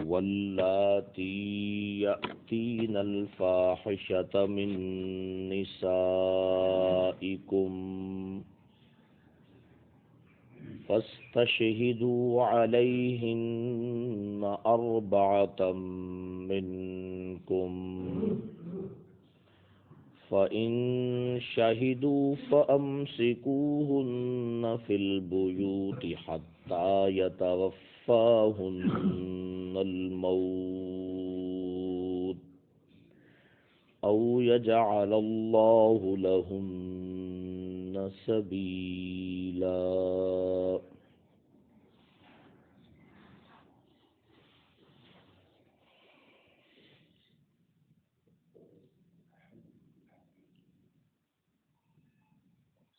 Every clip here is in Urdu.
واللاتی یأتین الفاحشة من نسائکم فاستشهدوا عليهن أربعة منكم فإن شهدوا فأمسكوهن في البيوت حتى يتوفاهن الموت أو يجعل الله لهن سبيلا۔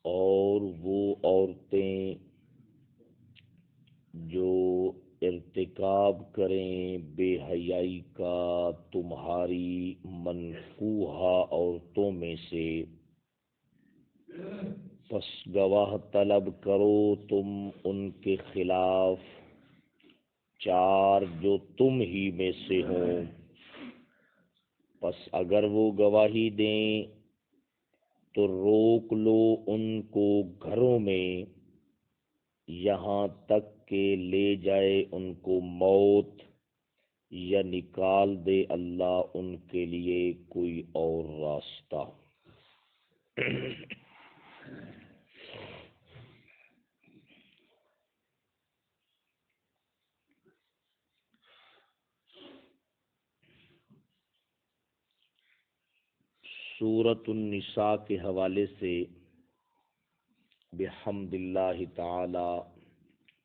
اور وہ عورتیں جو ارتکاب کریں بے حیائی کا تمہاری منکوحہ عورتوں میں سے، پس گواہ طلب کرو تم ان کے خلاف 4 جو تم ہی میں سے ہوں، پس اگر وہ گواہی دیں تو روک لو ان کو گھروں میں یہاں تک کہ لے جائے ان کو موت، یا نکال دے اللہ ان کے لیے کوئی اور راستہ۔ سورۃ النساء کے حوالے سے بحمد اللہ تعالی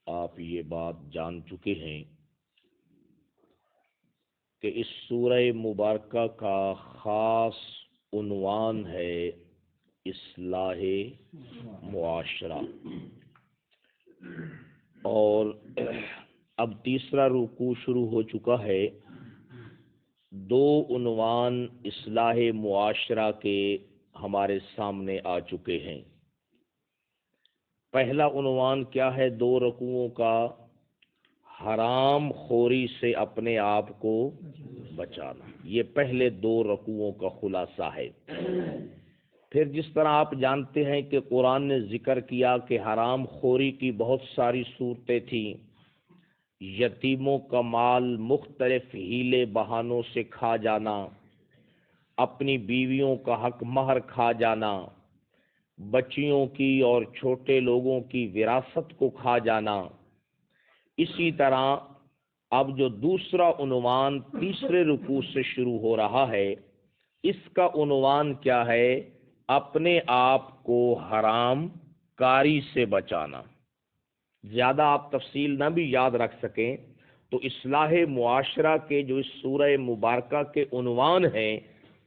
آپ یہ بات جان چکے ہیں کہ اس سورہ مبارکہ کا خاص عنوان ہے اصلاح معاشرہ، اور اب تیسرا رکوع شروع ہو چکا ہے۔ 2 عنوان اصلاح معاشرہ کے ہمارے سامنے آ چکے ہیں۔ پہلا عنوان کیا ہے 2 رکوعوں کا؟ حرام خوری سے اپنے آپ کو بچانا، یہ پہلے 2 رکوعوں کا خلاصہ ہے۔ پھر جس طرح آپ جانتے ہیں کہ قرآن نے ذکر کیا کہ حرام خوری کی بہت ساری صورتیں تھیں، یتیموں کا مال مختلف ہیلے بہانوں سے کھا جانا، اپنی بیویوں کا حق مہر کھا جانا، بچیوں کی اور چھوٹے لوگوں کی وراثت کو کھا جانا۔ اسی طرح اب جو دوسرا عنوان تیسرے رکوع سے شروع ہو رہا ہے، اس کا عنوان کیا ہے؟ اپنے آپ کو حرام کاری سے بچانا۔ زیادہ آپ تفصیل نہ بھی یاد رکھ سکیں تو اصلاح معاشرہ کے جو اس سورہ مبارکہ کے عنوان ہیں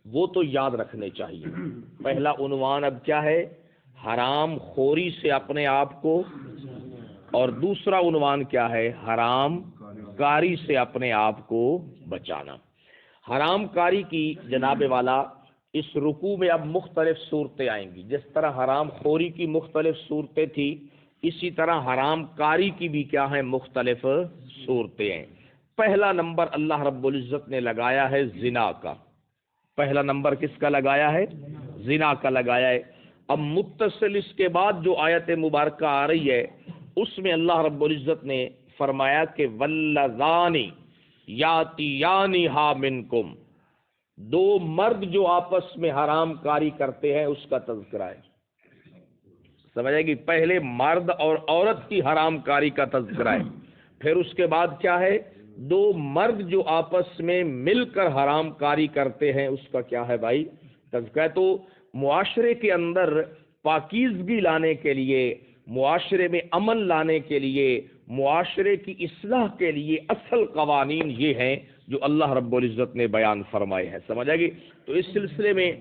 وہ تو یاد رکھنے چاہیے۔ پہلا عنوان اب کیا ہے؟ حرام خوری سے اپنے آپ کو، اور دوسرا عنوان کیا ہے؟ حرام کاری سے اپنے آپ کو بچانا۔ حرام کاری کی جناب والا اس رکوع میں اب مختلف صورتیں آئیں گی۔ جس طرح حرام خوری کی مختلف صورتیں تھیں، اسی طرح حرام کاری کی بھی کیا ہیں؟ مختلف صورتیں ہیں۔ پہلا نمبر اللہ رب العزت نے لگایا ہے زنا کا۔ پہلا نمبر کس کا لگایا ہے؟ زنا کا لگایا ہے۔ اب متصل اس کے بعد جو آیت مبارکہ آ رہی ہے اس میں اللہ رب العزت نے فرمایا کہ واللذان یاتیانھا منکم، 2 مرد جو آپس میں حرام کاری کرتے ہیں اس کا تذکرہ ہے۔ سمجھ آئے گی؟ پہلے مرد اور عورت کی حرام کاری کا تذکرہ ہے، پھر اس کے بعد کیا ہے؟ 2 مرد جو آپس میں مل کر حرام کاری کرتے ہیں اس کا کیا ہے بھائی؟ تذکرہ۔ تو معاشرے کے اندر پاکیزگی لانے کے لیے، معاشرے میں امن لانے کے لیے، معاشرے کی اصلاح کے لیے اصل قوانین یہ ہیں جو اللہ رب العزت نے بیان فرمائے ہیں۔ سمجھ آئے گی؟ تو اس سلسلے میں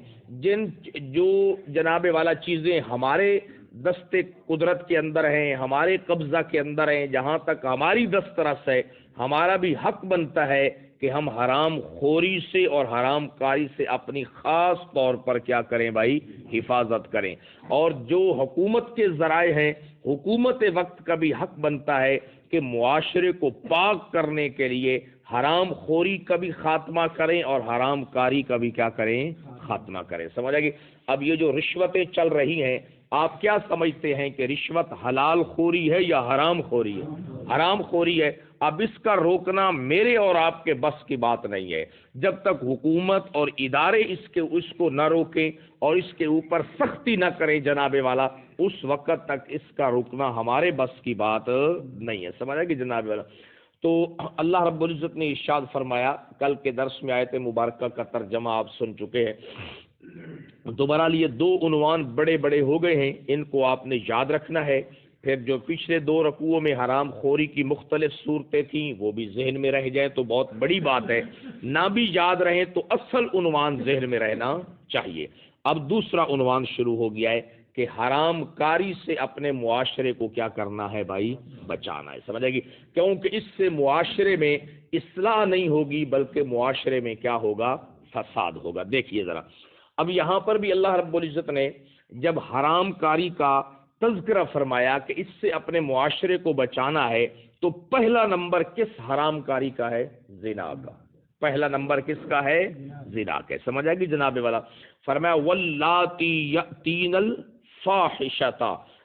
جو جناب والا چیزیں ہمارے دست قدرت کے اندر ہیں، ہمارے قبضہ کے اندر ہیں، جہاں تک ہماری دسترس ہے، ہمارا بھی حق بنتا ہے کہ ہم حرام خوری سے اور حرام کاری سے اپنی خاص طور پر کیا کریں بھائی؟ حفاظت کریں۔ اور جو حکومت کے ذرائع ہیں، حکومت وقت کا بھی حق بنتا ہے کہ معاشرے کو پاک کرنے کے لیے حرام خوری کا بھی خاتمہ کریں اور حرام کاری کا بھی کیا کریں؟ خاتمہ کریں. سمجھ آئے گی؟ اب یہ جو رشوتیں چل رہی ہیں، آپ کیا سمجھتے ہیں کہ رشوت حلال خوری ہے یا حرام خوری ہے؟ حرام خوری ہے. اب اس کا روکنا میرے اور آپ کے بس کی بات نہیں ہے. جب تک حکومت اور ادارے اس کو نہ روکیں اور اس کے اوپر سختی نہ کریں جناب والا، اس وقت تک اس کا روکنا ہمارے بس کی بات نہیں ہے. سمجھا کہ جناب والا؟ تو اللہ رب العزت نے ارشاد فرمایا، کل کے درس میں آیت مبارکہ کا ترجمہ آپ سن چکے ہیں. تو بہرحال یہ دو عنوان بڑے بڑے ہو گئے ہیں، ان کو آپ نے یاد رکھنا ہے. پھر جو پچھلے دو رکوعوں میں حرام خوری کی مختلف صورتیں تھیں وہ بھی ذہن میں رہ جائیں تو بہت بڑی بات ہے. نہ بھی یاد رہیں تو اصل عنوان ذہن میں رہنا چاہیے. اب دوسرا عنوان شروع ہو گیا ہے کہ حرام کاری سے اپنے معاشرے کو کیا کرنا ہے بھائی؟ بچانا ہے. سمجھے گی؟ کیونکہ اس سے معاشرے میں اصلاح نہیں ہوگی بلکہ معاشرے میں کیا ہوگا؟ فساد ہوگا. دیکھیے ذرا، اب یہاں پر بھی اللہ رب العزت نے جب حرام کاری کا تذکرہ فرمایا کہ اس سے اپنے معاشرے کو بچانا ہے، تو پہلا نمبر کس حرام کاری کا ہے؟ زنا کا. پہلا نمبر کس کا ہے؟ زنا کا. سمجھ آئے گی جناب والا؟ فرمایا واللاتی یاتین الفاحشۃ،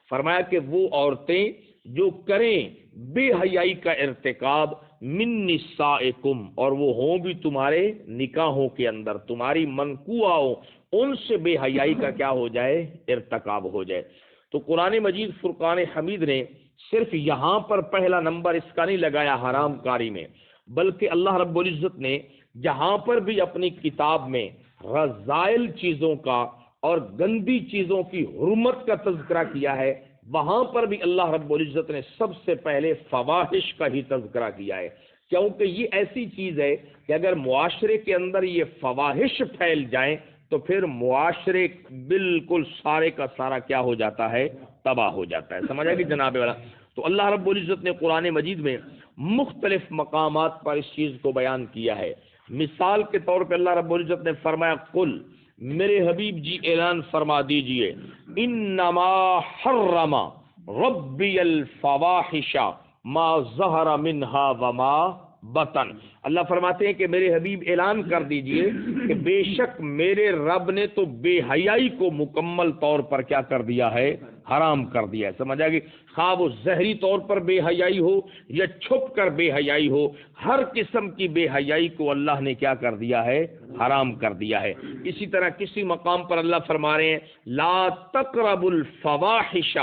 فرمایا کہ وہ عورتیں جو کریں بے حیائی کا ارتکاب من نسائکم، اور وہ ہوں بھی تمہارے نکاحوں کے اندر، تمہاری منکوحوں، ان سے بے حیائی کا کیا ہو جائے؟ ارتکاب ہو جائے. تو قرآن مجید فرقان حمید نے صرف یہاں پر پہلا نمبر اس کا نہیں لگایا حرام کاری میں، بلکہ اللہ رب العزت نے جہاں پر بھی اپنی کتاب میں رذائل چیزوں کا اور گندی چیزوں کی حرمت کا تذکرہ کیا ہے، وہاں پر بھی اللہ رب العزت نے سب سے پہلے فواحش کا ہی تذکرہ کیا ہے. کیونکہ یہ ایسی چیز ہے کہ اگر معاشرے کے اندر یہ فواحش پھیل جائیں تو پھر معاشرے بالکل سارے کا سارا کیا ہو جاتا ہے؟ تباہ ہو جاتا ہے. سمجھا کہ جناب والا؟ تو اللہ رب العزت نے قرآن مجید میں مختلف مقامات پر اس چیز کو بیان کیا ہے. مثال کے طور پہ اللہ رب العزت نے فرمایا قل، میرے حبیب جی اعلان فرما دیجئے، انما حرم ربی الفواحش ما ظہر منها وما بطن. اللہ فرماتے ہیں کہ میرے حبیب اعلان کر دیجئے کہ بے شک میرے رب نے تو بے حیائی کو مکمل طور پر کیا کر دیا ہے؟ حرام کر دیا ہے. سمجھ آئے گی؟ خواہ وہ ظاہری طور پر بے حیائی ہو یا چھپ کر بے حیائی ہو، ہر قسم کی بے حیائی کو اللہ نے کیا کر دیا ہے؟ حرام کر دیا ہے. اسی طرح کسی مقام پر اللہ فرما رہے ہیں لا تقربوا الفواحش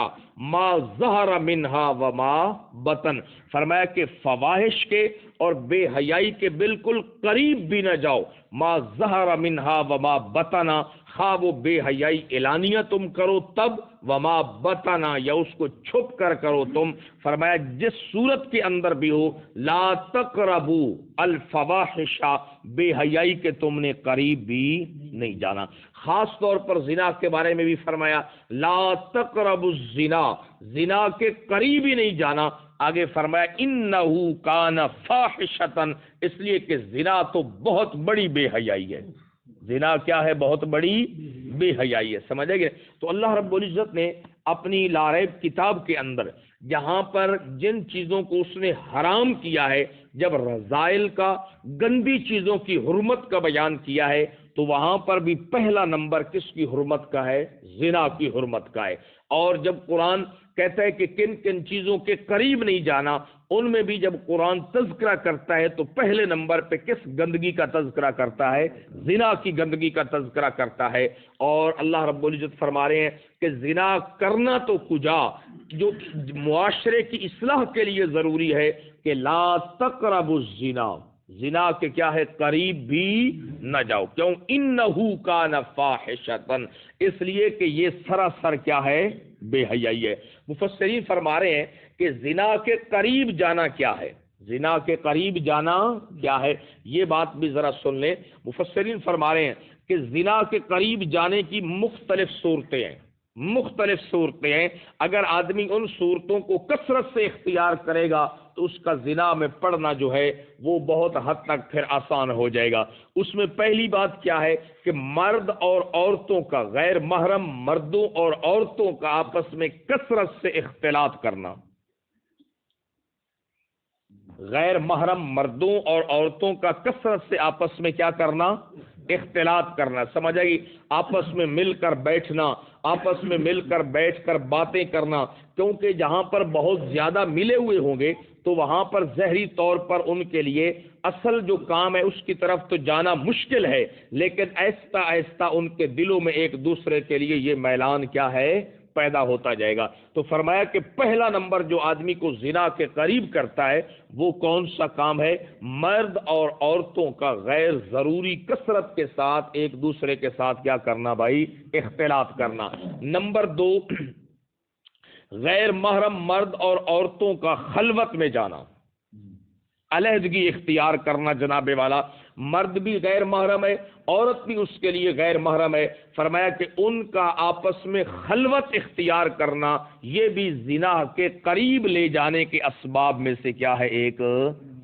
ما ظہر منها وما بطن، فرمایا کہ فواحش کے اور بے حیائی کے بالکل قریب بھی نہ جاؤ. ما ظہر منها وما بطن، خواہ وہ بے حیائی اعلانیہ تم کرو تب، وما بطنا یا اس کو چھپ کر کرو تم. فرمایا جس صورت کے اندر بھی ہو لا تقربوا الفواحش، بے حیائی کے تم نے قریب بھی نہیں جانا. خاص طور پر زنا کے بارے میں بھی فرمایا لا تقربوا الزنا، زنا کے قریب ہی نہیں جانا. آگے فرمایا انہو کان فاحشۃ، اس لیے کہ زنا تو بہت بڑی بے حیائی ہے. زنا کیا ہے؟ بہت بڑی بے حیائی ہے. سمجھے گے؟ تو اللہ رب العزت نے اپنی لاریب کتاب کے اندر جہاں پر جن چیزوں کو اس نے حرام کیا ہے، جب رذائل کا، گندی چیزوں کی حرمت کا بیان کیا ہے، تو وہاں پر بھی پہلا نمبر کس کی حرمت کا ہے؟ زنا کی حرمت کا ہے. اور جب قرآن کہتا ہے کہ کن کن چیزوں کے قریب نہیں جانا، ان میں بھی جب قرآن تذکرہ کرتا ہے تو پہلے نمبر پہ کس گندگی کا تذکرہ کرتا ہے؟ زنا کی گندگی کا تذکرہ کرتا ہے. اور اللہ رب العزت فرما رہے ہیں کہ زنا کرنا تو کجا، جو معاشرے کی اصلاح کے لیے ضروری ہے کہ لا تقربوا الزنا، زنا کے کیا ہے؟ قریب بھی نہ جاؤ. کیوں؟ انہو کان فاحشۃ، اس لیے کہ یہ سراسر کیا ہے؟ بے حیائی ہے. مفسرین فرما رہے ہیں کہ زنا کے قریب جانا کیا ہے؟ زنا کے قریب جانا کیا ہے؟ یہ بات بھی ذرا سن لیں. مفسرین فرما رہے ہیں کہ زنا کے قریب جانے کی مختلف صورتیں ہیں، مختلف صورتیں ہیں. اگر آدمی ان صورتوں کو کثرت سے اختیار کرے گا تو اس کا زنا میں پڑنا جو ہے وہ بہت حد تک پھر آسان ہو جائے گا. اس میں پہلی بات کیا ہے کہ مرد اور عورتوں کا، غیر محرم مردوں اور عورتوں کا آپس میں کثرت سے اختلاط کرنا. غیر محرم مردوں اور عورتوں کا کثرت سے آپس میں کیا کرنا؟ اختلاط کرنا. سمجھ آئے گی؟ آپس میں مل کر بیٹھنا، آپس میں مل کر بیٹھ کر باتیں کرنا، کیونکہ جہاں پر بہت زیادہ ملے ہوئے ہوں گے تو وہاں پر ظاہری طور پر ان کے لیے اصل جو کام ہے اس کی طرف تو جانا مشکل ہے، لیکن آہستہ آہستہ ان کے دلوں میں ایک دوسرے کے لیے یہ میلان کیا ہے؟ پیدا ہوتا جائے گا. تو فرمایا کہ پہلا نمبر جو آدمی کو زنا کے قریب کرتا ہے وہ کون سا کام ہے؟ مرد اور عورتوں کا غیر ضروری کثرت کے ساتھ ایک دوسرے کے ساتھ کیا کرنا بھائی؟ اختلاط کرنا. نمبر 2، غیر محرم مرد اور عورتوں کا خلوت میں جانا، علیحدگی اختیار کرنا. جناب والا مرد بھی غیر محرم ہے، عورت بھی اس کے لیے غیر محرم ہے. فرمایا کہ ان کا آپس میں خلوت اختیار کرنا یہ بھی زنا کے قریب لے جانے کے اسباب میں سے کیا ہے؟ ایک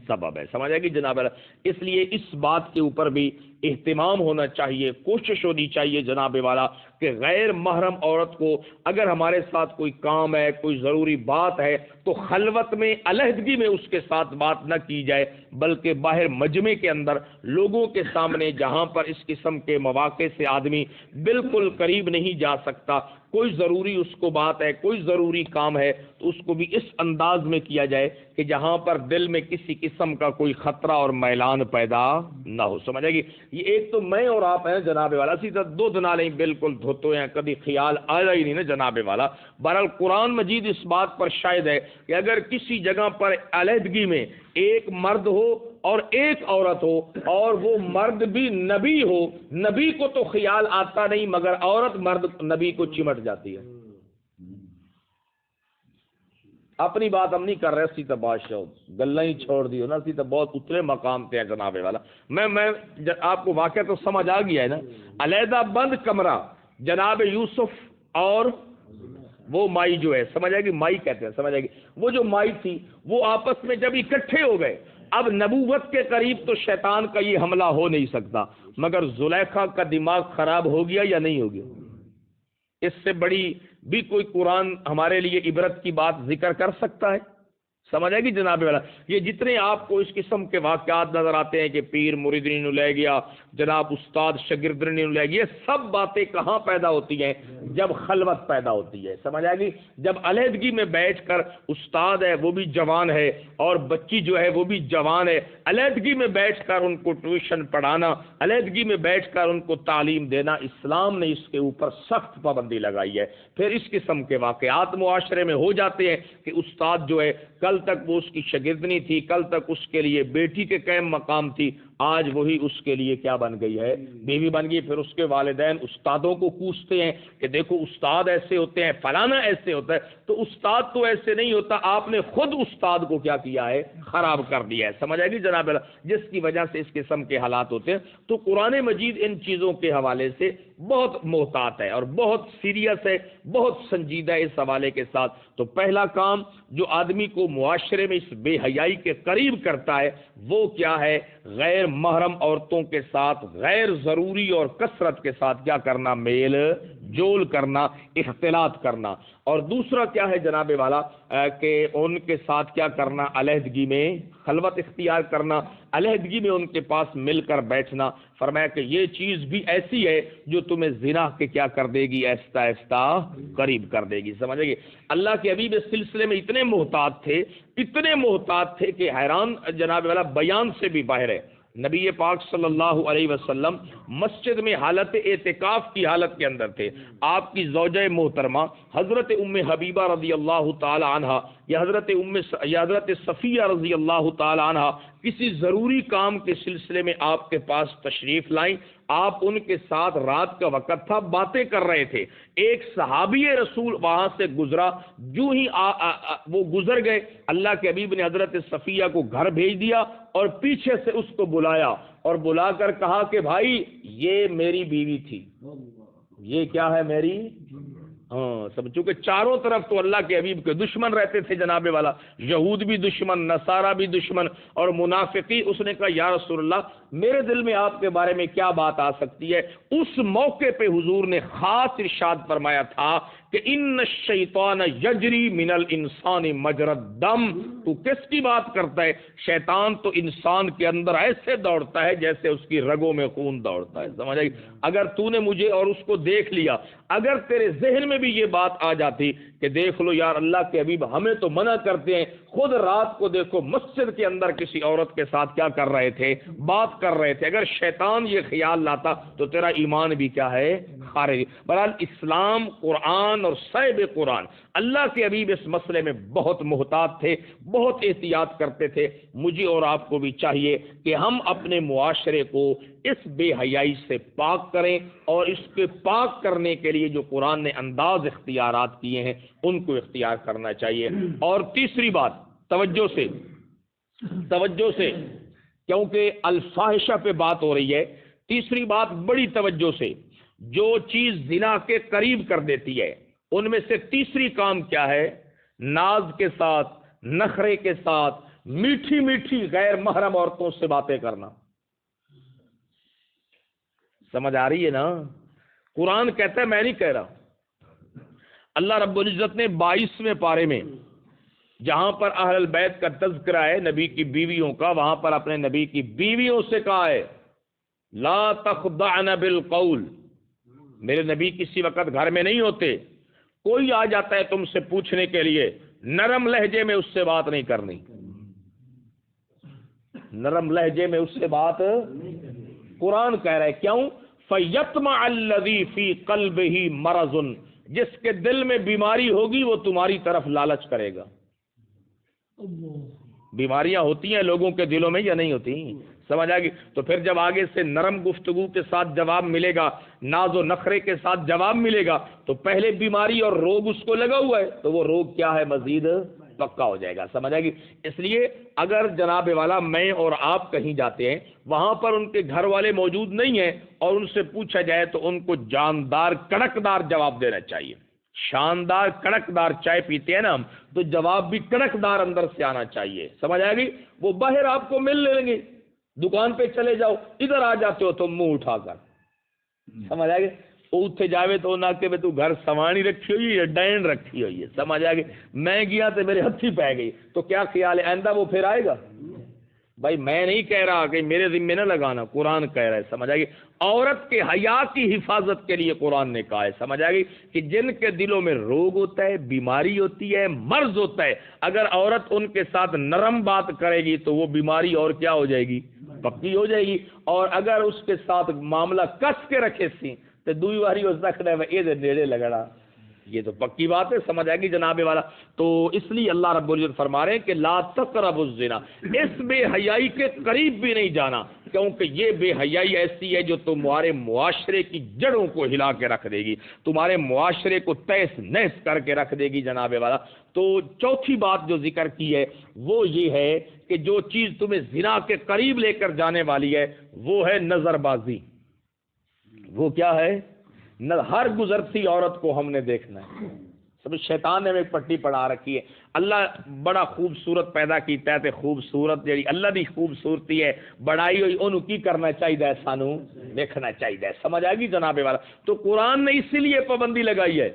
سبب ہے. سمجھ آئے گی جناب والا؟ اس لیے اس بات کے اوپر بھی اہتمام ہونا چاہیے، کوشش ہونی چاہیے جناب والا کہ غیر محرم عورت کو اگر ہمارے ساتھ کوئی کام ہے، کوئی ضروری بات ہے تو خلوت میں، علیحدگی میں اس کے ساتھ بات نہ کی جائے، بلکہ باہر مجمع کے اندر لوگوں کے سامنے، جہاں پر اس قسم کے مواقع سے آدمی بالکل قریب نہیں جا سکتا، کوئی ضروری اس کو بات ہے، کوئی ضروری کام ہے، تو اس کو بھی اس انداز میں کیا جائے کہ جہاں پر دل میں کسی قسم کا کوئی خطرہ اور میلان پیدا نہ ہو. سمجھے گی؟ یہ ایک تو میں اور آپ ہیں جناب والا، سیدھا دو دنا نہیں بالکل دھوتے ہیں، کبھی خیال آیا ہی نہیں نا جناب والا. بہرحال قرآن مجید اس بات پر شاہد ہے کہ اگر کسی جگہ پر علیحدگی میں ایک مرد ہو اور ایک عورت ہو اور وہ مرد بھی نبی ہو، نبی کو تو خیال آتا نہیں مگر عورت مرد نبی کو چمٹ جاتی ہے. اپنی بات ہم نہیں کر رہے، سیدھا بادشاہ گلہ ہی چھوڑ دی ہو نا، سیدھا بہت اترے مقام پہ ہے جناب والا. میں آپ کو واقعہ تو سمجھ آ گیا ہے نا. علیحدہ بند کمرہ جناب یوسف اور وہ مائی جو ہے، سمجھ آئے گی، مائی کہتے ہیں، سمجھ آئے گی، وہ جو مائی تھی وہ آپس میں جب اکٹھے ہو گئے، اب نبوت کے قریب تو شیطان کا یہ حملہ ہو نہیں سکتا، مگر زلیخا کا دماغ خراب ہو گیا یا نہیں ہو گیا؟ اس سے بڑی بھی کوئی قرآن ہمارے لیے عبرت کی بات ذکر کر سکتا ہے؟ سمجھ آئے گی جناب والا؟ یہ جتنے آپ کو اس قسم کے واقعات نظر آتے ہیں کہ پیر مریدنی نو لے گیا، جناب استاد شاگردنی نو لے گیا، یہ سب باتیں کہاں پیدا ہوتی ہیں؟ جب خلوت پیدا ہوتی ہے. سمجھ آئے گی؟ جب علیحدگی میں بیٹھ کر استاد ہے وہ بھی جوان ہے اور بچی جو ہے وہ بھی جوان ہے، علیحدگی میں بیٹھ کر ان کو ٹیوشن پڑھانا، علیحدگی میں بیٹھ کر ان کو تعلیم دینا، اسلام نے اس کے اوپر سخت پابندی لگائی ہے. پھر اس قسم کے واقعات معاشرے میں ہو جاتے ہیں کہ استاد جو ہے کل تک وہ اس کی شاگردنی تھی، کل تک اس کے لیے بیٹی کے قائم مقام تھی، آج وہی اس کے لیے کیا بن گئی ہے؟ بیوی بن گئی. پھر اس کے والدین استادوں کو کوستے ہیں کہ دیکھو استاد ایسے ہوتے ہیں، فلانا ایسے ہوتا ہے. تو استاد تو ایسے نہیں ہوتا، آپ نے خود استاد کو کیا کیا ہے؟ خراب کر دیا ہے. سمجھ آئے گی جناب؟ جس کی وجہ سے اس قسم کے حالات ہوتے ہیں. تو قرآن مجید ان چیزوں کے حوالے سے بہت محتاط ہے اور بہت سیریس ہے، بہت سنجیدہ ہے اس حوالے کے ساتھ. تو پہلا کام جو آدمی کو معاشرے میں اس بے حیائی کے قریب کرتا ہے وہ کیا ہے؟ غیر محرم عورتوں کے ساتھ غیر ضروری اور کثرت کے ساتھ کیا کرنا؟ میل جول کرنا، اختلاط کرنا. اور دوسرا کیا ہے جناب والا کہ ان کے ساتھ کیا کرنا؟ علیحدگی میں خلوت اختیار کرنا، علیحدگی میں ان کے پاس مل کر بیٹھنا. فرمایا کہ یہ چیز بھی ایسی ہے جو تمہیں زنا کے کیا کر دے گی؟ آہستہ آہستہ قریب کر دے گی. سمجھے گی؟ اللہ کے حبیب اس سلسلے میں اتنے محتاط تھے، اتنے محتاط تھے کہ حیران جناب والا بیان سے بھی باہر ہے. نبی پاک صلی اللہ علیہ وسلم مسجد میں حالت اعتکاف کی حالت کے اندر تھے. آپ کی زوجہ محترمہ حضرت ام حبیبہ رضی اللہ تعالی عنہا یا حضرت صفیہ رضی اللہ تعالی عنہا کسی ضروری کام کے سلسلے میں آپ کے پاس تشریف لائیں. آپ ان کے ساتھ رات کا وقت تھا، باتیں کر رہے تھے. ایک صحابی رسول وہاں سے گزرا، جو ہی وہ گزر گئے، اللہ کے حبیب نے حضرت صفیہ کو گھر بھیج دیا اور پیچھے سے اس کو بلایا اور بلا کر کہا کہ بھائی یہ میری بیوی تھی. یہ کیا ہے؟ میری. ہاں سب، چونکہ چاروں طرف تو اللہ کے حبیب کے دشمن رہتے تھے جناب والا، یہود بھی دشمن، نصارہ بھی دشمن اور منافقی. اس نے کہا یا رسول اللہ میرے دل میں آپ کے بارے میں کیا بات آ سکتی ہے؟ اس موقع پہ حضور نے خاص ارشاد فرمایا تھا کہ ان الشیطان یجری من الانسان مجرى الدم، تو کس کی بات کرتا ہے؟ شیطان تو انسان کے اندر ایسے دوڑتا ہے جیسے اس کی رگوں میں خون دوڑتا ہے، سمجھ آئی؟ اگر تو نے مجھے اور اس کو دیکھ لیا، اگر تیرے ذہن میں بھی یہ بات آ جاتی کہ دیکھ لو یار اللہ کے حبیب ہمیں تو منع کرتے ہیں، خود رات کو دیکھو مسجد کے اندر کسی عورت کے ساتھ کیا کر رہے تھے، بات کر رہے تھے، اگر شیطان یہ خیال لاتا تو تیرا ایمان بھی کیا ہے؟ خارج۔ بہرحال اسلام، قرآن اور صاحب قرآن اللہ کے حبیب اس مسئلے میں بہت محتاط تھے، بہت احتیاط کرتے تھے۔ مجھے اور آپ کو بھی چاہیے کہ ہم اپنے معاشرے کو اس بے حیائی سے پاک کریں، اور اس کے پاک کرنے کے لیے جو قرآن نے انداز اختیارات کیے ہیں ان کو اختیار کرنا چاہیے۔ اور تیسری بات، توجہ سے کیونکہ الفاحشہ پہ بات ہو رہی ہے، تیسری بات بڑی توجہ سے، جو چیز زنا کے قریب کر دیتی ہے ان میں سے تیسری کام کیا ہے؟ ناز کے ساتھ، نخرے کے ساتھ، میٹھی میٹھی غیر محرم عورتوں سے باتیں کرنا۔ سمجھ آ رہی ہے نا؟ قرآن کہتا ہے، میں نہیں کہہ رہا، اللہ رب العزت نے 22ویں پارے میں جہاں پر اہل البیت کا تذکرہ ہے، نبی کی بیویوں کا، وہاں پر اپنے نبی کی بیویوں سے کہا ہے لا تخضعن بالقول، میرے نبی کسی وقت گھر میں نہیں ہوتے، کوئی آ جاتا ہے تم سے پوچھنے کے لیے، نرم لہجے میں اس سے بات نہیں کرنی، نرم لہجے میں اس سے بات، قرآن کہہ رہا ہے کیوں؟ فَيَطْمَعَ الَّذِي فِي قَلْبِهِ مَرَضٌ، جس کے دل میں بیماری ہوگی وہ تمہاری طرف لالچ کرے گا۔ بیماریاں ہوتی ہیں لوگوں کے دلوں میں یا نہیں ہوتی؟ سمجھ آ گئی؟ تو پھر جب آگے سے نرم گفتگو کے ساتھ جواب ملے گا، ناز و نخرے کے ساتھ جواب ملے گا، تو پہلے بیماری اور روگ اس کو لگا ہوا ہے تو وہ روگ کیا ہے؟ مزید پکا ہو جائے گا۔ سمجھ آئے گی؟ اس لیے اگر جناب والا میں اور آپ کہیں جاتے ہیں، وہاں پر ان کے گھر والے موجود نہیں ہیں اور ان سے پوچھا جائے تو ان کو جاندار کڑکدار جواب دینا چاہیے۔ شاندار کڑکدار چائے پیتے ہیں نا ہم، تو جواب بھی کڑکدار اندر سے آنا چاہیے۔ سمجھ آئے گی؟ وہ باہر آپ کو مل لیں گے، دکان پہ چلے جاؤ، ادھر آ جاتے ہو تو منہ اٹھا کر، سمجھ آئے گی؟ اتنے جاوے تو نہ کہ تو گھر سوانی رکھی ہوئی ہے، ڈین رکھی ہوئی ہے، سمجھ آ گئی؟ میں گیا تو میرے ہتھی پہ گئی، تو کیا خیال ہے آئندہ وہ پھر آئے گا؟ بھائی میں نہیں کہہ رہا کہ میرے ذمہ نہ لگانا، قرآن کہہ رہا ہے، سمجھ آ گئی؟ عورت کے حیا کی حفاظت کے لیے قرآن نے کہا ہے، سمجھ آ گئی؟ کہ جن کے دلوں میں روگ ہوتا ہے، بیماری ہوتی ہے، مرض ہوتا ہے، اگر عورت ان کے ساتھ نرم بات کرے گی تو وہ بیماری اور کیا ہو جائے گی؟ پکی ہو جائے گی۔ اور اگر اس کے ساتھ معاملہ کس کے رکھے سی تو دوئی واری اس رکھنا ہے یہ نیڑے لگڑا، یہ تو پکی بات ہے، سمجھ آئے گی جناب والا؟ تو اس لیے اللہ رب العزت فرما رہے ہیں کہ لا تقربوا الزنا، اس بے حیائی کے قریب بھی نہیں جانا، کیونکہ یہ بے حیائی ایسی ہے جو تمہارے معاشرے کی جڑوں کو ہلا کے رکھ دے گی، تمہارے معاشرے کو تیس نیس کر کے رکھ دے گی جناب والا۔ تو چوتھی بات جو ذکر کی ہے وہ یہ ہے کہ جو چیز تمہیں زنا کے قریب لے کر جانے والی ہے وہ ہے نظر بازی۔ وہ کیا ہے؟ ہر گزرتی عورت کو ہم نے دیکھنا ہے۔ سب شیطان نے ایک پٹی پڑھا رکھی ہے، اللہ بڑا خوبصورت پیدا کیتا ہے تے خوبصورت جڑی اللہ دی خوبصورتی ہے بڑائی ہوئی انہوں کی کرنا چاہیے، سانو دیکھنا چاہیے، سمجھ آئے گی جناب والا؟ تو قرآن نے اسی لیے پابندی لگائی ہے،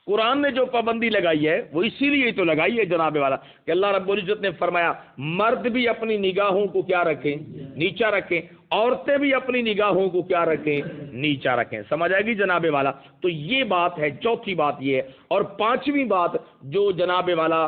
قرآن نے جو پابندی لگائی ہے وہ اسی لیے تو لگائی ہے جناب والا کہ اللہ رب العزت نے فرمایا مرد بھی اپنی نگاہوں کو کیا رکھیں؟ نیچا رکھیں، عورتیں بھی اپنی نگاہوں کو کیا رکھیں؟ نیچا رکھیں، سمجھ آئے گی جناب والا؟ تو یہ بات ہے، چوتھی بات یہ ہے۔ اور پانچویں بات جو جناب والا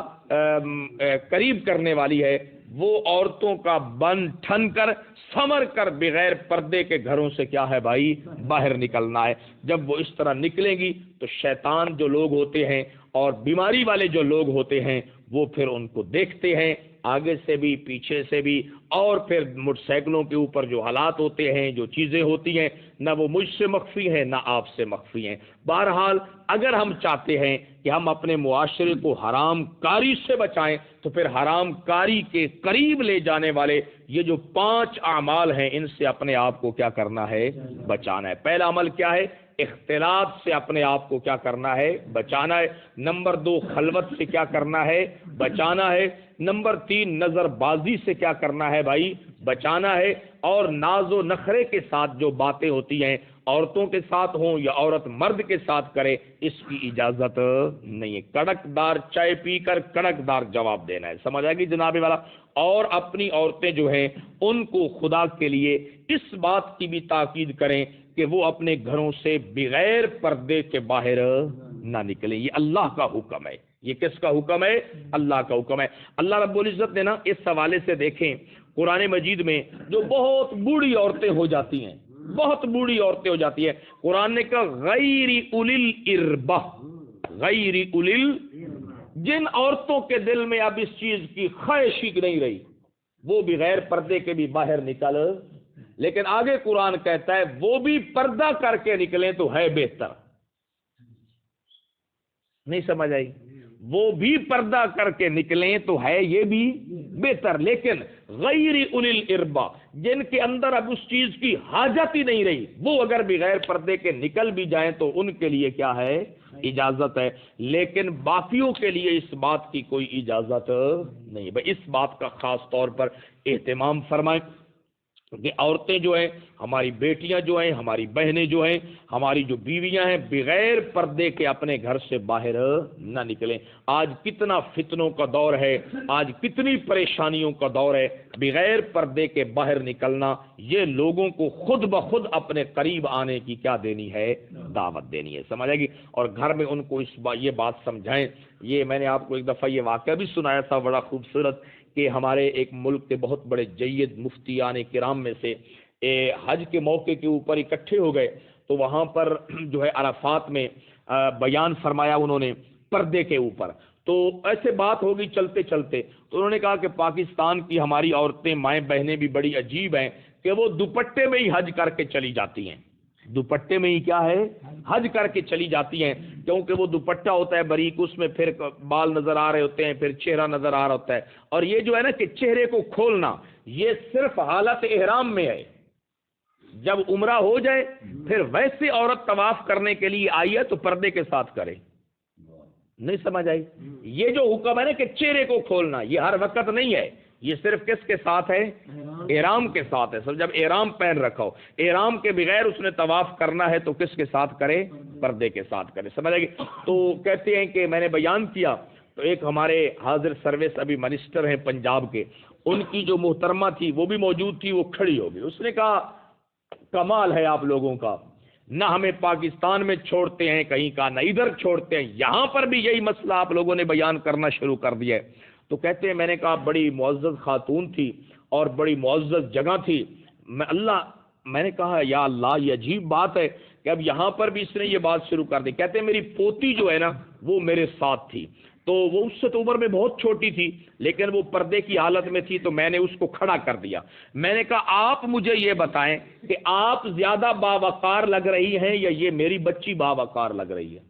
قریب کرنے والی ہے وہ عورتوں کا بن ٹھن کر سمر کر بغیر پردے کے گھروں سے کیا ہے بھائی؟ باہر نکلنا ہے۔ جب وہ اس طرح نکلیں گی تو شیطان جو لوگ ہوتے ہیں اور بیماری والے جو لوگ ہوتے ہیں وہ پھر ان کو دیکھتے ہیں آگے سے بھی پیچھے سے بھی، اور پھر موٹر سائیکلوں کے اوپر جو حالات ہوتے ہیں، جو چیزیں ہوتی ہیں، نہ وہ مجھ سے مخفی ہیں نہ آپ سے مخفی ہیں۔ بہرحال اگر ہم چاہتے ہیں کہ ہم اپنے معاشرے کو حرام کاری سے بچائیں تو پھر حرام کاری کے قریب لے جانے والے یہ جو 5 اعمال ہیں ان سے اپنے آپ کو کیا کرنا ہے؟ بچانا ہے۔ پہلا عمل کیا ہے؟ اختلاط سے اپنے آپ کو کیا کرنا ہے؟ بچانا ہے۔ نمبر 2 خلوت سے کیا کرنا ہے؟ بچانا ہے۔ نمبر 3 نظر بازی سے کیا کرنا ہے بھائی؟ بچانا ہے۔ اور ناز و نخرے کے ساتھ جو باتیں ہوتی ہیں عورتوں کے ساتھ ہوں یا عورت مرد کے ساتھ کرے، اس کی اجازت نہیں ہے۔ کڑک دار چائے پی کر کڑک دار جواب دینا ہے، سمجھ آئے گی جناب والا۔ اور اپنی عورتیں جو ہیں ان کو خدا کے لیے اس بات کی بھی تاکید کریں کہ وہ اپنے گھروں سے بغیر پردے کے باہر نہ نکلیں، یہ اللہ کا حکم ہے۔ یہ کس کا حکم ہے؟ اللہ کا حکم ہے۔ اللہ رب العزت نے نا اس حوالے سے دیکھیں قرآن مجید میں جو بہت بوڑھی عورتیں ہو جاتی ہیں، بہت بوڑھی عورتیں ہو جاتی ہیں، قرآن نے کہا غیر اولی الاربہ، غیر اولی، جن عورتوں کے دل میں اب اس چیز کی خواہش ہی نہیں رہی وہ بغیر پردے کے بھی باہر نکل، لیکن آگے قرآن کہتا ہے وہ بھی پردہ کر کے نکلیں تو ہے بہتر۔ نہیں سمجھ آئی؟ وہ بھی پردہ کر کے نکلیں تو ہے یہ بھی بہتر، لیکن غیر اولی الاربہ، جن کے اندر اب اس چیز کی حاجت ہی نہیں رہی، وہ اگر بغیر پردے کے نکل بھی جائیں تو ان کے لیے کیا ہے؟ اجازت ہے، لیکن باقیوں کے لیے اس بات کی کوئی اجازت نہیں۔ بھائی اس بات کا خاص طور پر اہتمام فرمائیں کہ عورتیں جو ہیں، ہماری بیٹیاں جو ہیں، ہماری بہنیں جو ہیں، ہماری جو بیویاں ہیں، بغیر پردے کے اپنے گھر سے باہر نہ نکلیں۔ آج کتنا فتنوں کا دور ہے، آج کتنی پریشانیوں کا دور ہے، بغیر پردے کے باہر نکلنا یہ لوگوں کو خود بخود اپنے قریب آنے کی کیا دینی ہے؟ دعوت دینی ہے، سمجھ آئے گی۔ اور گھر میں ان کو یہ بات سمجھائیں۔ یہ میں نے آپ کو ایک دفعہ یہ واقعہ بھی سنایا تھا بڑا خوبصورت، کہ ہمارے ایک ملک کے بہت بڑے جید مفتیان کرام میں سے حج کے موقع کے اوپر اکٹھے ہو گئے، تو وہاں پر جو ہے عرفات میں بیان فرمایا انہوں نے پردے کے اوپر۔ تو ایسے بات ہوگی چلتے چلتے، تو انہوں نے کہا کہ پاکستان کی ہماری عورتیں مائیں بہنیں بھی بڑی عجیب ہیں کہ وہ دوپٹے میں ہی حج کر کے چلی جاتی ہیں، دوپٹے میں ہی کیا ہے؟ حج کر کے چلی جاتی ہیں، کیونکہ وہ دوپٹہ ہوتا ہے باریک، اس میں پھر بال نظر آ رہے ہوتے ہیں، پھر چہرہ نظر آ رہا ہوتا ہے، اور یہ جو ہے نا کہ چہرے کو کھولنا یہ صرف حالت احرام میں ہے، جب عمرہ ہو جائے پھر ویسے عورت طواف کرنے کے لیے آئی ہے تو پردے کے ساتھ کرے۔ نہیں سمجھ آئی؟ یہ جو حکم ہے نا کہ چہرے کو کھولنا، یہ ہر وقت نہیں ہے، یہ صرف کس کے ساتھ ہے؟ احرام کے ساتھ ہے۔ سب جب احرام پہن رکھا ہو، احرام کے بغیر اس نے طواف کرنا ہے تو کس کے ساتھ کرے؟ پردے کے ساتھ کرے، سمجھ آئے گی۔ تو کہتے ہیں کہ میں نے بیان کیا تو ایک ہمارے حاضر سروس ابھی منسٹر ہیں پنجاب کے، ان کی جو محترمہ تھی وہ بھی موجود تھی، وہ کھڑی ہو گئی، اس نے کہا کمال ہے آپ لوگوں کا، نہ ہمیں پاکستان میں چھوڑتے ہیں کہیں کا، نہ ادھر چھوڑتے ہیں، یہاں پر بھی یہی مسئلہ آپ لوگوں نے بیان کرنا شروع کر دیا ہے۔ تو کہتے ہیں میں نے کہا بڑی معزز خاتون تھی اور بڑی معزز جگہ تھی، میں نے کہا یا اللہ یہ عجیب بات ہے کہ اب یہاں پر بھی اس نے یہ بات شروع کر دی۔ کہتے ہیں میری پوتی جو ہے نا وہ میرے ساتھ تھی، تو وہ اس سے تو عمر میں بہت چھوٹی تھی لیکن وہ پردے کی حالت میں تھی، تو میں نے اس کو کھڑا کر دیا۔ میں نے کہا آپ مجھے یہ بتائیں کہ آپ زیادہ باوقار لگ رہی ہیں یا یہ میری بچی باوقار لگ رہی ہے؟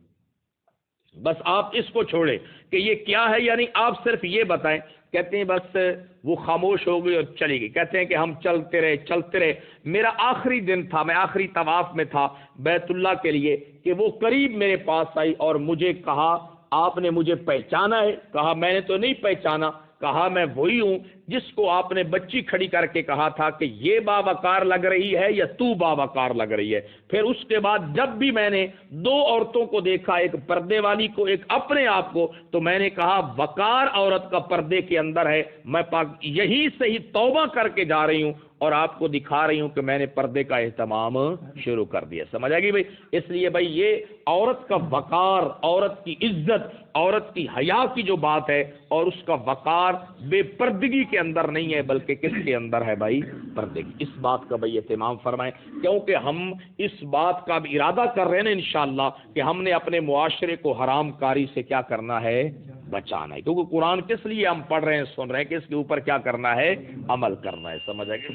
بس آپ اس کو چھوڑیں کہ یہ کیا ہے، یعنی آپ صرف یہ بتائیں۔ کہتے ہیں بس وہ خاموش ہو گئی اور چلی گئی۔ کہتے ہیں کہ ہم چلتے رہے، میرا آخری دن تھا، میں آخری طواف میں تھا بیت اللہ کے لیے، کہ وہ قریب میرے پاس آئی اور مجھے کہا آپ نے مجھے پہچانا ہے؟ کہا میں نے تو نہیں پہچانا، کہا میں وہی ہوں جس کو آپ نے بچی کھڑی کر کے کہا تھا کہ یہ باوقار لگ رہی ہے یا تو باوقار لگ رہی ہے۔ پھر اس کے بعد جب بھی میں نے دو عورتوں کو دیکھا، ایک پردے والی کو ایک اپنے آپ کو، تو میں نے کہا وقار عورت کا پردے کے اندر ہے، میں یہی سے ہی توبہ کر کے جا رہی ہوں اور آپ کو دکھا رہی ہوں کہ میں نے پردے کا اہتمام شروع کر دیا۔ سمجھ آ گئی بھائی؟ اس لیے بھائی یہ عورت کا وقار، عورت کی عزت، عورت کی حیا کی جو بات ہے، اور اس کا وقار بے پردگی کے اندر نہیں ہے بلکہ کس کے اندر ہے بھائی؟ پردے کی۔ اس بات کا بھائی اہتمام فرمائیں، کیونکہ ہم اس بات کا بھی ارادہ کر رہے ہیں نا انشاءاللہ کہ ہم نے اپنے معاشرے کو حرام کاری سے کیا کرنا ہے؟ بچانا ہے، کیونکہ قرآن کس لیے ہم پڑھ رہے ہیں سن رہے ہیں کہ اس کے اوپر کیا کرنا ہے؟ عمل کرنا ہے۔ سمجھ آئے گا؟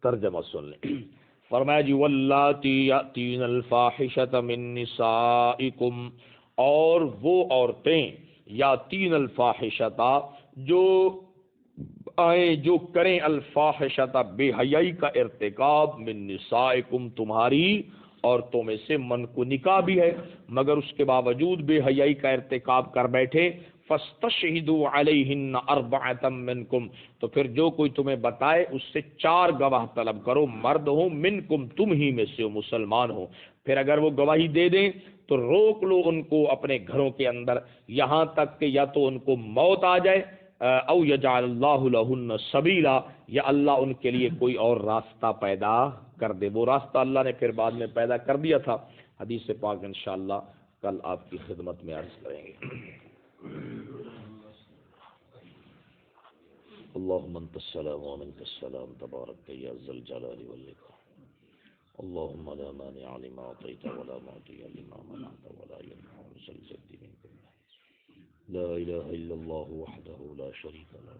ترجمہ سن لیں۔ فرمایا جی واللاتی یاتین الفاحشۃ من نسائکم، اور وہ عورتیں یاتین الفاحشۃ جو آئیں، جو کریں الفاحشۃ بے حیائی کا ارتکاب، من نسائکم تمہاری عورتوں میں سے، من کو نکاح بھی ہے مگر اس کے باوجود بے حیائی کا ارتکاب کر بیٹھے، فاستشہدوا علیہن اربعۃ منکم، تو پھر جو کوئی تمہیں بتائے اس سے 4 گواہ طلب کرو، مرد ہو منکم، تم ہی میں سے ہو، مسلمان ہو۔ پھر اگر وہ گواہی دے دیں تو روک لو ان کو اپنے گھروں کے اندر، یہاں تک کہ یا تو ان کو موت آ جائے، او یجعل اللہ لہن سبیلا، یا اللہ ان کے لیے کوئی اور راستہ پیدا کر دے۔ وہ راستہ اللہ نے پھر بعد میں پیدا کر دیا تھا، حدیث پاک انشاءاللہ کل آپ کی خدمت میں عرض کریں گے۔ اللہم انت السلام و منک السلام، تبارک یا ذا الجلال والاکرام، اللہم لا مانع لما اعطیت ولا معطی لما منعت ولا ينفع ذا الجد منک الجد، لا الہ الا اللہ وحدہ لا شریک له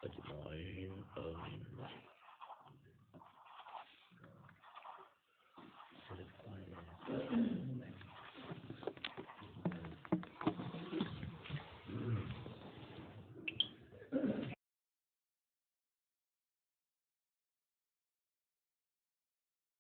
اجمعین آمین۔